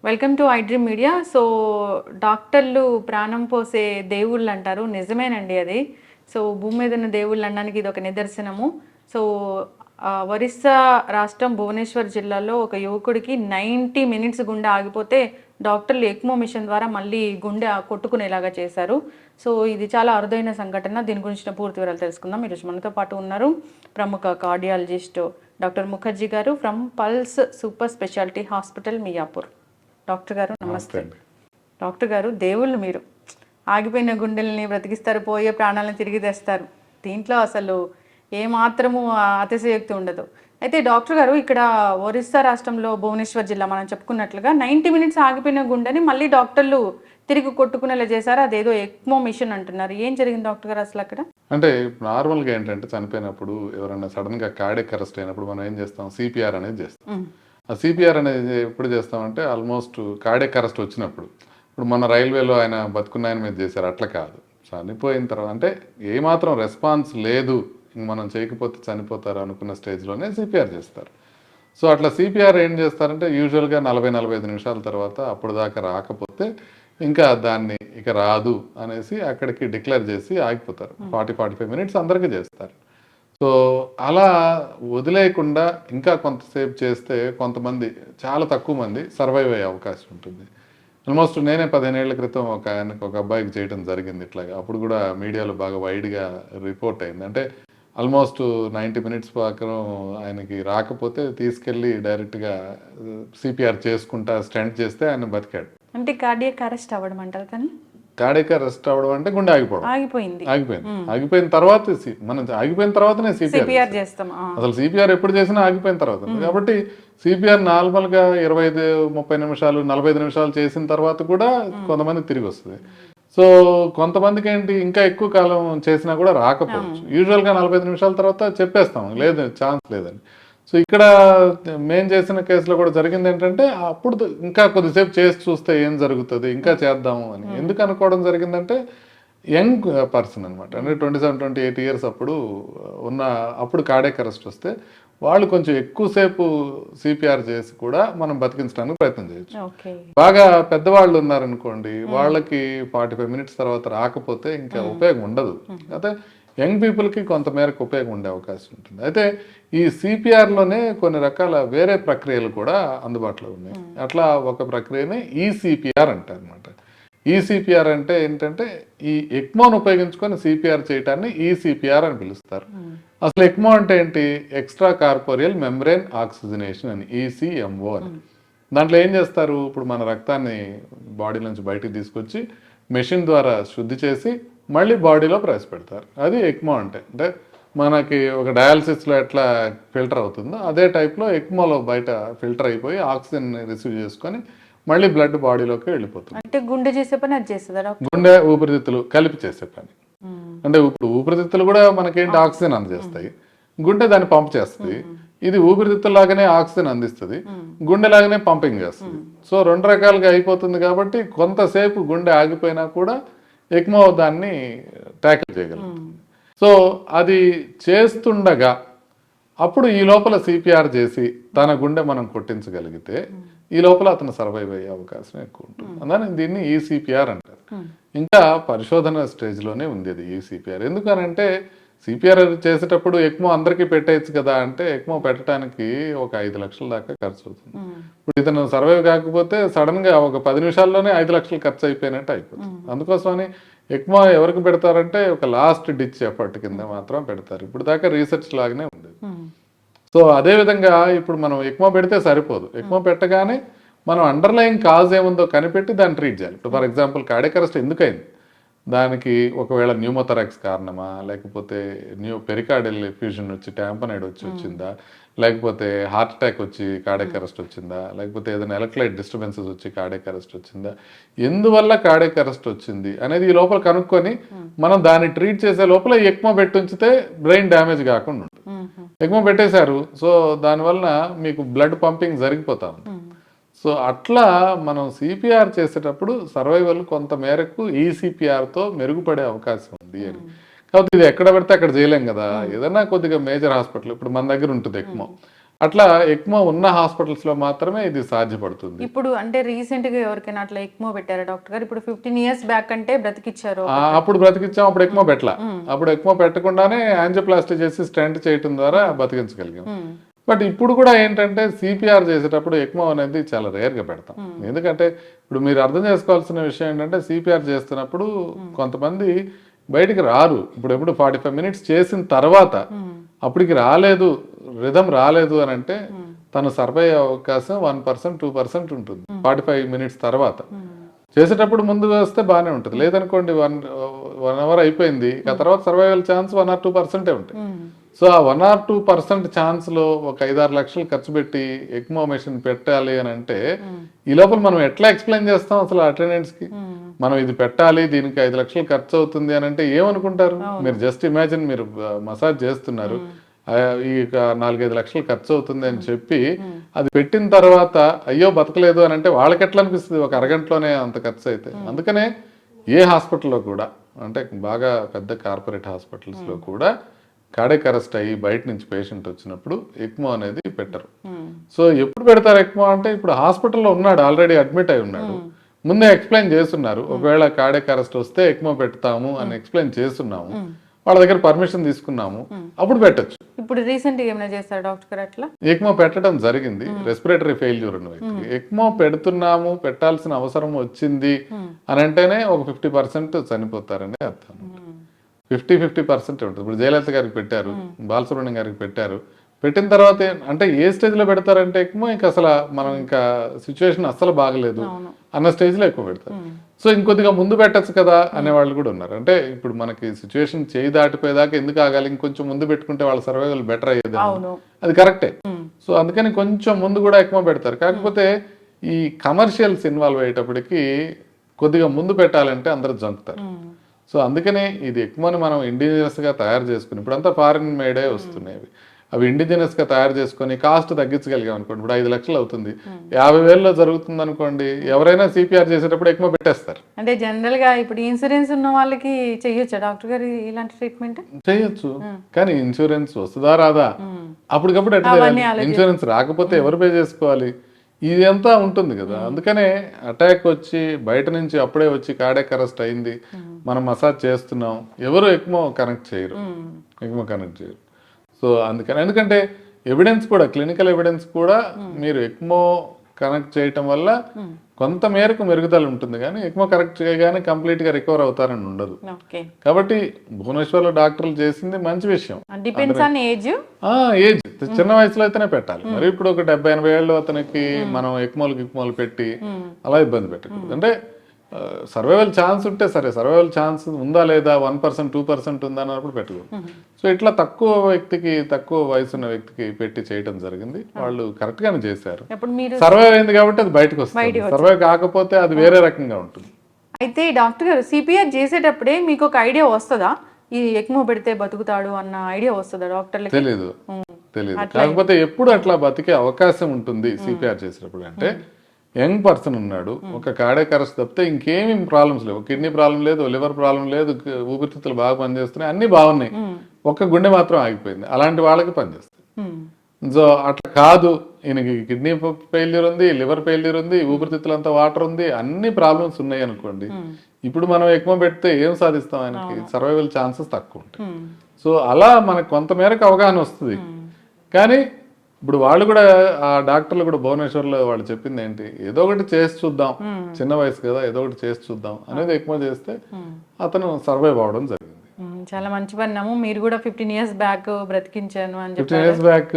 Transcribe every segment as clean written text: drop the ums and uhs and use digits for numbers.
Welcome to iDream media. So డాక్టర్లు ప్రాణం పోసే దేవుళ్ళు అంటారు, నిజమేనండి అది. సో భూమి మీద ఉన్న దేవుళ్ళు అనడానికి ఇది ఒక నిదర్శనము. సో ఒరిస్సా రాష్ట్రం భువనేశ్వర్ జిల్లాలో ఒక యువకుడికి 90 మినిట్స్ గుండె ఆగిపోతే డాక్టర్లు ఎక్మో మిషన్ ద్వారా మళ్ళీ గుండె కొట్టుకునేలాగా చేశారు. సో ఇది చాలా అరుదైన సంఘటన. దీని గురించిన పూర్తి వివరాలు తెలుసుకుందాం. ఈరోజు మనతో పాటు ఉన్నారు ప్రముఖ కార్డియాలజిస్ట్ డాక్టర్ ముఖర్జీ గారు from pulse super speciality hospital Miyapur. Doctor గారు నమస్తే. డాక్టర్ గారు, దేవుళ్ళు మీరు. ఆగిపోయిన గుండెల్ని బ్రతికిస్తారు, పోయే ప్రాణాలను తిరిగి తెస్తారు. దీంట్లో అసలు ఏమాత్రము అతిశయోక్తి ఉండదు. అయితే డాక్టర్ గారు, ఇక్కడ ఒరిస్సా రాష్ట్రంలో భువనేశ్వర్ జిల్లా మనం చెప్పుకున్నట్లుగా 90 మినిట్స్ ఆగిపోయిన గుండెని మళ్ళీ డాక్టర్లు తిరిగి కొట్టుకునేలా చేశారు. అదేదో ఎక్మో మిషన్ అంటున్నారు. ఏం జరిగింది డాక్టర్ గారు అసలు అక్కడ? అంటే నార్మల్గా ఏంటంటే చనిపోయినప్పుడు ఎవరైనా సడన్గా కార్డియాక్ అరెస్ట్ అయినప్పుడు మనం ఏం చేస్తాం, సిపిఆర్ అనేది చేస్తాం. ఆ సిపిఆర్ అనేది ఎప్పుడు చేస్తామంటే ఆల్మోస్ట్ కార్డియాక్ అరెస్ట్ వచ్చినప్పుడు. ఇప్పుడు మన రైల్వేలో ఆయన బతుకున్నాయని మీద చేశారు, అట్లా కాదు. చనిపోయిన తర్వాత అంటే ఏమాత్రం రెస్పాన్స్ లేదు, మనం చేయకపోతే చనిపోతారు అనుకున్న స్టేజ్లోనే సిపిఆర్ చేస్తారు. సో అట్లా సిపిఆర్ ఏం చేస్తారంటే యూజువల్గా 40-45 నిమిషాల తర్వాత అప్పుడు దాకా రాకపోతే ఇంకా దాన్ని ఇక రాదు అనేసి అక్కడికి డిక్లేర్ చేసి ఆగిపోతారు. 40-45 మినిట్స్ అందరికీ చేస్తారు. సో అలా వదిలేయకుండా ఇంకా కొంతసేపు చేస్తే కొంతమంది, చాలా తక్కువ మంది సర్వైవ్ అయ్యే అవకాశం ఉంటుంది. ఆల్మోస్ట్ నేనే 15 ఏళ్ల క్రితం ఒక అబ్బాయికి చేయడం జరిగింది ఇట్లాగా. అప్పుడు కూడా మీడియాలో బాగా వైడ్గా రిపోర్ట్ అయింది. అంటే ఆల్మోస్ట్ 90 మినిట్స్ ప్రకారం ఆయనకి రాకపోతే తీసుకెళ్ళి డైరెక్ట్గా సిపిఆర్ చేసుకుంటా స్టెంట్ చేస్తే ఆయన బతికాడు. అంటే కార్డియాక్ అరెస్ట్ అవ్వడం అంటారు. కానీ కార్డియాక్ అరెస్ట్ అవ్వడం అంటే గుండె ఆగిపోవడం. ఆగిపోయిన తర్వాత మనం ఆగిపోయిన తర్వాతనే సిపిఆర్ చేస్తాం. అసలు సిపిఆర్ ఎప్పుడు చేసినా ఆగిపోయిన తర్వాత. కాబట్టి సిపిఆర్ నార్మల్గా 25-30 నిమిషాలు 45 నిమిషాలు చేసిన తర్వాత కూడా కొంతమంది తిరిగి వస్తుంది. సో కొంతమందికి ఏంటి, ఇంకా ఎక్కువ కాలం చేసినా కూడా రాకపోవచ్చు. యూజువల్గా 45 నిమిషాల తర్వాత చెప్పేస్తాం లేదు, ఛాన్స్ లేదని. సో ఇక్కడ మేము చేసిన కేసులో కూడా జరిగింది ఏంటంటే, అప్పుడు ఇంకా కొద్దిసేపు చేసి చూస్తే ఏం జరుగుతుంది, ఇంకా చేద్దాము అని ఎందుకు అనుకోవడం జరిగిందంటే, యంగ్ పర్సన్ అనమాట. అంటే 27-28 ఇయర్స్ అప్పుడు కార్డియాక్ అరెస్ట్ వస్తే వాళ్ళు కొంచెం ఎక్కువసేపు సిపిఆర్ చేసి కూడా మనం బతికించడానికి ప్రయత్నం చేయొచ్చు. బాగా పెద్దవాళ్ళు ఉన్నారనుకోండి, వాళ్ళకి 45 మినిట్స్ తర్వాత రాకపోతే ఇంకా ఉపయోగం ఉండదు. అయితే యంగ్ పీపుల్కి కొంత మేరకు ఉపయోగం ఉండే అవకాశం ఉంటుంది. అయితే ఈ సిపిఆర్లోనే కొన్ని రకాల వేరే ప్రక్రియలు కూడా అందుబాటులో ఉన్నాయి. అట్లా ఒక ప్రక్రియనే ఈసిపిఆర్ అంటారు అనమాట. ఈసిపిఆర్ అంటే ఏంటంటే, ఈ ఎక్మోను ఉపయోగించుకొని సిపిఆర్ చేయటాన్ని ఈసిపిఆర్ అని పిలుస్తారు. అసలు ఎక్మో అంటే ఏంటి, ఎక్స్ట్రా కార్పోరియల్ మెంబ్రేన్ ఆక్సిజనేషన్ అని, ఈసిఎంఓ అని. దాంట్లో ఏం చేస్తారు, ఇప్పుడు మన రక్తాన్ని బాడీ నుంచి బయటికి తీసుకొచ్చి మెషిన్ ద్వారా శుద్ధి చేసి మళ్ళీ బాడీలో ప్రవేశపెడతారు. అది ఎక్మో అంటే మనకి ఒక డయాలసిస్లో ఎట్లా ఫిల్టర్ అవుతుందో అదే టైప్లో ఎక్మోలో బయట ఫిల్టర్ అయిపోయి ఆక్సిజన్ రిసీవ్ చేసుకొని మళ్ళీ బ్లడ్ బాడీలోకి వెళ్ళిపోతుంది. అంటే గుండె చేసే పని అది చేస్తుందా? గుండె ఊపిరితిత్తులు కలిపి చేసే పని. అంటే ఇప్పుడు ఊపిరితిత్తులు కూడా మనకేంటి ఆక్సిజన్ అందజేస్తాయి, గుండె దాన్ని పంప్ చేస్తుంది. ఇది ఊపిరితిత్తులాగానే ఆక్సిజన్ అందిస్తుంది, గుండె లాగానే పంపింగ్ చేస్తుంది. సో 2 రకాలుగా అయిపోతుంది. కాబట్టి కొంతసేపు గుండె ఆగిపోయినా కూడా ఎక్మో దాన్ని ట్యాకిల్ చేయగలుగుతుంది. సో అది చేస్తుండగా అప్పుడు ఈ లోపల సిపిఆర్ చేసి తన గుండె మనం కొట్టించగలిగితే ఈ లోపల అతను సర్వైవ్ అయ్యే అవకాశం ఎక్కువ ఉంటుంది. అందుకని దీన్ని ఈసిపిఆర్ అంటారు. ఇంకా పరిశోధన స్టేజ్లోనే ఉంది అది ఈసిపిఆర్. ఎందుకనంటే సిపిఆర్ చేసేటప్పుడు ఎక్మో అందరికీ పెట్టేయచ్చు కదా అంటే, ఎక్మో పెట్టడానికి ఒక 5 లక్షల దాకా ఖర్చు అవుతుంది. ఇప్పుడు ఇతను సర్వైవ్ కాకపోతే సడన్గా ఒక 10 నిమిషాల్లోనే 5 లక్షలు ఖర్చు అయిపోయినట్టు అయిపోతుంది. అందుకోసమని ఎక్మో ఎవరికి పెడతారంటే ఒక లాస్ట్ డిచ్ ఎఫర్ట్ కింద మాత్రం పెడతారు. ఇప్పుడు దాకా రీసెర్చ్ లాగానే ఉంది. సో అదేవిధంగా ఇప్పుడు మనం ఎక్మో పెడితే సరిపోదు. ఎక్మో పెట్టగానే మనం అండర్లైన్ కాజ్ ఏముందో కనిపెట్టి దాన్ని ట్రీట్ చేయాలి. ఇప్పుడు ఫర్ ఎగ్జాంపుల్ కార్డియాక్ అరెస్ట్ ఎందుకైంది, దానికి ఒకవేళ న్యూమోథరాక్స్ కారణమా, లేకపోతే పెరికార్డియల్ ఎఫ్యూజన్ వచ్చి ట్యాంపనైడ్ వచ్చిందా, లేకపోతే హార్ట్ అటాక్ వచ్చి కార్డియాక్ అరెస్ట్ వచ్చిందా, లేకపోతే ఏదైనా ఎలక్ట్రోలైట్ డిస్టర్బెన్సెస్ వచ్చి కార్డియాక్ అరెస్ట్ వచ్చిందా, ఎందువల్ల కార్డియాక్ అరెస్ట్ వచ్చింది అనేది ఈ లోపల కనుక్కొని మనం దాన్ని ట్రీట్ చేసే లోపల ఎక్మో పెట్టి ఉంచితే బ్రెయిన్ డ్యామేజ్ కాకుండా ఉంటుంది. ఎక్మో పెట్టేశారు, సో దానివల్ల మీకు బ్లడ్ పంపింగ్ జరిగిపోతా ఉంది. సో అట్లా మనం సిపిఆర్ చేసేటప్పుడు సర్వైవల్ కొంత మేరకు ఈసిపిఆర్తో మెరుగుపడే అవకాశం ఉంది అని. కాబట్టి ఇది ఎక్కడ పెడితే అక్కడ చేయలేం కదా. ఏదైనా కొద్దిగా మేజర్ హాస్పిటల్, ఇప్పుడు మన దగ్గర ఉంటుంది ఎక్మో, అట్లా ఎక్మో ఉన్న హాస్పిటల్స్ లో మాత్రమే ఇది సాధ్యపడుతుంది. ఇప్పుడు అంటే రీసెంట్ గా ఎవరికైనా అట్లా ఎక్మో పెట్టారా డాక్టర్ గారు? ఇప్పుడు 15 years బ్యాక్ అంటే బ్రతికిచ్చారు. అప్పుడు బ్రతికించాం, అప్పుడు ఎక్మో పెట్టలా. అప్పుడు ఎక్మో పెట్టకుండానే యాంజియోప్లాస్టీ చేసి స్టెంట్ చేయటం ద్వారా బతికించగలిగాం. బట్ ఇప్పుడు కూడా ఏంటంటే సిపిఆర్ చేసేటప్పుడు ఎక్మో అనేది చాలా రేర్ గా పెడతాం. ఎందుకంటే ఇప్పుడు మీరు అర్థం చేసుకోవాల్సిన విషయం ఏంటంటే సిపిఆర్ చేస్తున్నప్పుడు కొంతమంది బయటికి రారు. ఇప్పుడు 45 minutes చేసిన తర్వాత అప్పటికి రాలేదు, రిధం రాలేదు అని అంటే తను సర్వే అయ్యే అవకాశం 1%, 2% ఉంటుంది 45 minutes తర్వాత. చేసేటప్పుడు ముందు వస్తే బాగానే ఉంటుంది. లేదనుకోండి 1 hour అయిపోయింది, ఆ తర్వాత సర్వైవల్ ఛాన్స్ 1 or 2% ఉంటాయి. సో ఆ 1 or 2% ఛాన్స్ లో ఒక 5-6 లక్షలు ఖర్చు పెట్టి ఎక్మో మెషిన్ పెట్టాలి అని అంటే ఈ లోపల మనం ఎట్లా ఎక్స్ప్లెయిన్ చేస్తాం అసలు అటెండెంట్స్ కి? మనం ఇది పెట్టాలి, దీనికి 5 లక్షలు ఖర్చు అవుతుంది అని అంటే ఏమనుకుంటారు? మీరు జస్ట్ ఇమాజిన్, మీరు మసాజ్ చేస్తున్నారు, ఈ 4-5 లక్షలు ఖర్చు అవుతుంది అని చెప్పి అది పెట్టిన తర్వాత అయ్యో బతకలేదు అని అంటే వాళ్ళకి ఎట్లా అనిపిస్తుంది? ఒక అరగంటలోనే అంత ఖర్చు అయితే. అందుకనే ఏ హాస్పిటల్లో కూడా, అంటే బాగా పెద్ద కార్పొరేట్ హాస్పిటల్స్ లో కూడా కార్డియాక్ అరెస్ట్ అయ్యి బయట నుంచి పేషెంట్ వచ్చినప్పుడు ఎక్మో అనేది పెట్టరు. సో ఎప్పుడు పెడతారు ఎక్మో అంటే ఇప్పుడు హాస్పిటల్లో ఉన్నాడు, ఆల్రెడీ అడ్మిట్ అయి ఉన్నాడు, ముందే ఎక్స్ప్లెయిన్ చేస్తున్నారు, ఒకవేళ కార్డియాక్ అరెస్ట్ వస్తే ఎక్మో పెడతాము అని ఎక్స్ప్లెయిన్ చేస్తున్నాము, వాళ్ళ దగ్గర పర్మిషన్ తీసుకున్నాము, అప్పుడు పెట్టచ్చు. ఇప్పుడు రీసెంట్ గా ఏమైనా చేస్తారు డాక్టర్ గారు అట్లా? ఎక్మో పెట్టడం జరిగింది, రెస్పిరేటరీ ఫెయిల్యూర్ ఉన్న వ్యక్తికి. ఎక్మో పెడుతున్నాము, పెట్టాల్సిన అవసరం వచ్చింది అని అంటేనే ఒక 50% చనిపోతారని అర్థం. 50% ఉంటుంది. ఇప్పుడు జయలలిత గారికి పెట్టారు, బాలసుబ్రహ్మణ్యం గారికి పెట్టారు. పెట్టిన తర్వాత అంటే ఏ స్టేజ్ లో పెడతారంటే ఎక్కువ ఇంకా అసలు మనం ఇంకా సిచ్యువేషన్ అస్సలు బాగలేదు అన్న స్టేజ్ లో ఎక్కువ పెడతారు. సో ఇంకొద్దిగా ముందు పెట్టచ్చు కదా అనే వాళ్ళు కూడా ఉన్నారు. అంటే ఇప్పుడు మనకి సిచ్యువేషన్ చేయి దాటిపోయేదాకా ఎందుకు ఆగాలి, ఇంకొంచెం ముందు పెట్టుకుంటే వాళ్ళ సర్వైవల్ బెటర్ అయ్యేది, అది కరెక్టే. సో అందుకని కొంచెం ముందు కూడా ఎక్కువ పెడతారు. కాకపోతే ఈ కమర్షియల్స్ ఇన్వాల్వ్ అయ్యేటప్పటికి కొద్దిగా ముందు పెట్టాలంటే అందరూ జంకుతారు. సో అందుకనే ఇది ఎక్కువని మనం ఇండిజినస్ గా తయారు చేసుకుని, ఇప్పుడంతా ఫారిన్ మేడే వస్తున్నాయి, అవి ఇండిజినస్ గా తయారు చేసుకుని కాస్ట్ తగ్గించగలిగాం అనుకోండి. ఇప్పుడు 5 లక్షలు అవుతుంది, 50,000లో జరుగుతుంది అనుకోండి, ఎవరైనా సిపిఆర్ చేసేటప్పుడు ఎక్కువ పెట్టేస్తారు. అంటే జనరల్ గా ఇప్పుడు ఇన్సూరెన్స్ ఉన్న వాళ్ళకి చేయొచ్చా డాక్టర్ గారు ఇలాంటి ట్రీట్మెంట్? చేయొచ్చు, కానీ ఇన్సూరెన్స్ వస్తుందా రాదా, అప్పటికప్పుడు ఎట్లా ఇన్సూరెన్స్ రాకపోతే ఎవరు పే చేసుకోవాలి, ఇదంతా ఉంటుంది కదా. అందుకనే అటాక్ వచ్చి బయట నుంచి అప్పుడే వచ్చి కార్డియాక్ అరెస్ట్ అయింది, మనం మసాజ్ చేస్తున్నాం, ఎవరు ఎక్మో కనెక్ట్ చేయరు. సో అందుకని, ఎందుకంటే ఎవిడెన్స్ కూడా, క్లినికల్ ఎవిడెన్స్ కూడా మీరు ఎక్మో కనెక్ట్ చేయటం వల్ల కొంత మేరకు మెరుగుదల ఉంటుంది, కానీ ఎక్మో కరెక్ట్ చేయగానే కంప్లీట్ గా రికవర్ అవుతారని ఉండదు. కాబట్టి భువనేశ్వర్లో డాక్టర్లు చేసింది మంచి విషయం. ఏజ్ చిన్న వయసులో అయితేనే పెట్టాలి. మరి ఇప్పుడు ఒక 70-80 ఏళ్ళు అతనికి మనం ఎక్మోలు పెట్టి అలా ఇబ్బంది పెట్టకూడదు. అంటే సర్వైవల్ ఛాన్స్ ఉంటే సరే, సర్వైవల్ ఛాన్స్ ఉందా లేదా, 1%, 2% ఉందా అన్నప్పుడు పెట్టుకోరు. సో ఇట్లా తక్కువ వయసు ఉన్న వ్యక్తికి పెట్టి చేయడం జరిగింది. వాళ్ళు కరెక్ట్ గానే చేశారు. సర్వైవ్ అయింది కాబట్టి అది బయటకు వస్తుంది, సర్వైవ్ కాకపోతే అది వేరే రకంగా ఉంటుంది. అయితే డాక్టర్ గారు సిపిఆర్ చేసేటప్పుడే మీకు ఒక ఐడియా వస్తుందా, ఈ ఎక్మో పెడితే బతుకుతాడు అన్న ఐడియా వస్తుందా డాక్టర్లకి? తెలీదు. కాకపోతే ఎప్పుడు అట్లా బతికే అవకాశం ఉంటుంది సిపిఆర్ చేసేటప్పుడు అంటే, యంగ్ పర్సన్ ఉన్నాడు, ఒక కార్డియాక్ అరెస్ట్ తప్పితే ఇంకేమీ ప్రాబ్లమ్స్ లేవు, కిడ్నీ ప్రాబ్లం లేదు, లివర్ ప్రాబ్లం లేదు, ఊపిరితిత్తులు బాగా పనిచేస్తున్నాయి, అన్ని బాగున్నాయి, ఒక్క గుండె మాత్రం ఆగిపోయింది, అలాంటి వాళ్ళకి పనిచేస్తాయి. సో అట్లా కాదు, ఈయనకి కిడ్నీ ఫెయిల్యూర్ ఉంది, లివర్ ఫెయిల్యూర్ ఉంది, ఊపిరితిత్తులు అంతా వాటర్ ఉంది, అన్ని ప్రాబ్లమ్స్ ఉన్నాయి అనుకోండి, ఇప్పుడు మనం ఎక్కువ పెడితే ఏం సాధిస్తాం, ఆయనకి సర్వైవల్ ఛాన్సెస్ తక్కువ ఉంటాయి. సో అలా మనకు కొంత మేరకు అవగాహన వస్తుంది. కానీ ఇప్పుడు వాళ్ళు కూడా, ఆ డాక్టర్లు కూడా భువనేశ్వర్లో వాళ్ళు చెప్పింది ఏంటి, ఏదో ఒకటి చేసి చూద్దాం, చిన్న వయసు కదా, ఏదో ఒకటి చేసి చూద్దాం అనేది ఎక్కువ చేస్తే అతను సర్వైవ్ అవడం జరిగింది. చాలా మంచి పన్నాము. మీరు కూడా 15 years బ్యాక్ బ్రతికించాను అని 15 years బ్యాక్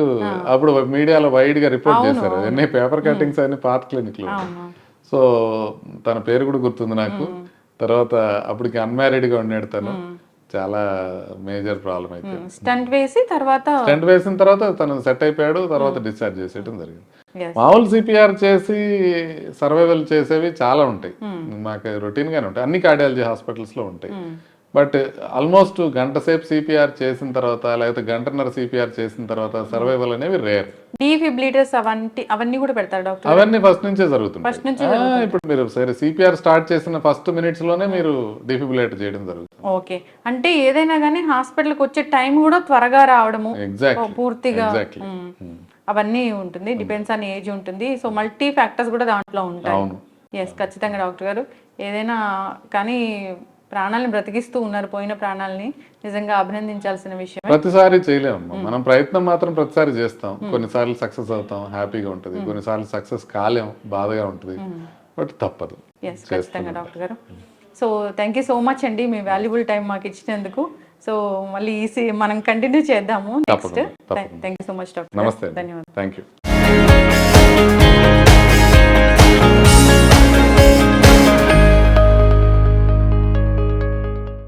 అప్పుడు మీడియాలో వైడ్ గా రిపోర్ట్ చేశారు, అన్ని పేపర్ కటింగ్స్ అన్ని పాత క్లినిక్ లో. సో తన పేరు కూడా గుర్తుంది నాకు. తర్వాత అప్పటికి అన్మ్యారీడ్ గా ఉన్నాడు తను, చాలా మేజర్ ప్రాబ్లం అయితే స్టంట్ వేసిన తర్వాత తను సెట్ అయిపోయాడు, తర్వాత డిశ్చార్జ్ చేసేయడం జరిగింది. మామూలు సిపిఆర్ చేసి సర్వైవల్ చేసేవి చాలా ఉంటాయి, మాకు రొటీన్ గానే ఉంటాయి, అన్ని కార్డియాలజీ హాస్పిటల్స్ లో ఉంటాయి. బట్ ఆల్మోస్ట్ గంట సేపు సిపిఆర్ చేసిన తర్వాత, లేకపోతే గంటన్నర సిపిఆర్ చేసిన తర్వాత సర్వైవల్ అనేవి రేర్. డీఫిబ్రిలేటర్స్ అవన్నీ కూడా పెడతారు డాక్టర్? అవన్నీ ఫస్ట్ నుంచే జరుగుతుంది. ఇప్పుడు మీరు సరే సిపిఆర్ స్టార్ట్ చేసిన ఫస్ట్ మినిట్స్ లోనే మీరు డీఫిబ్రిలేటర్ చేయడం జరుగుతుంది. ఓకే, అంటే ఏదైనా కానీ హాస్పిటల్కి వచ్చే టైం కూడా త్వరగా రావడము. పూర్తిగా అవన్నీ ఉంటుంది, డిపెండ్స్ ఆన్ ఏజ్ ఉంటుంది. సో మల్టీ ఫ్యాక్టర్స్ కూడా దాంట్లో ఉంటాయి. అవును. ఎస్, ఖచ్చితంగా డాక్టర్ గారు. ఏదైనా కానీ ప్రాణాలను బ్రతికిస్తూ ఉన్నారు, పోయిన ప్రాణాలని. నిజంగా అభినందించాల్సిన విషయం. ప్రతిసారి చేయలేము, మనం ప్రయత్నం మాత్రం ప్రతిసారి చేస్తాం. కొన్నిసార్లు సక్సెస్ అవుతాం, హ్యాపీగా ఉంటుంది. కొన్నిసార్లు సక్సెస్ కాలేం, బాధగా ఉంటుంది. బట్ తప్పదు. ఎస్, ఖచ్చితంగా డాక్టర్ గారు. So thank you so much అండి, మీ వాల్యుబుల్ టైం మాకు ఇచ్చినందుకు. సో మళ్ళీ మనం కంటిన్యూ చేద్దాము next. Thank you so much doctor. నమస్తే. ధన్యవాదాలు. Thank you.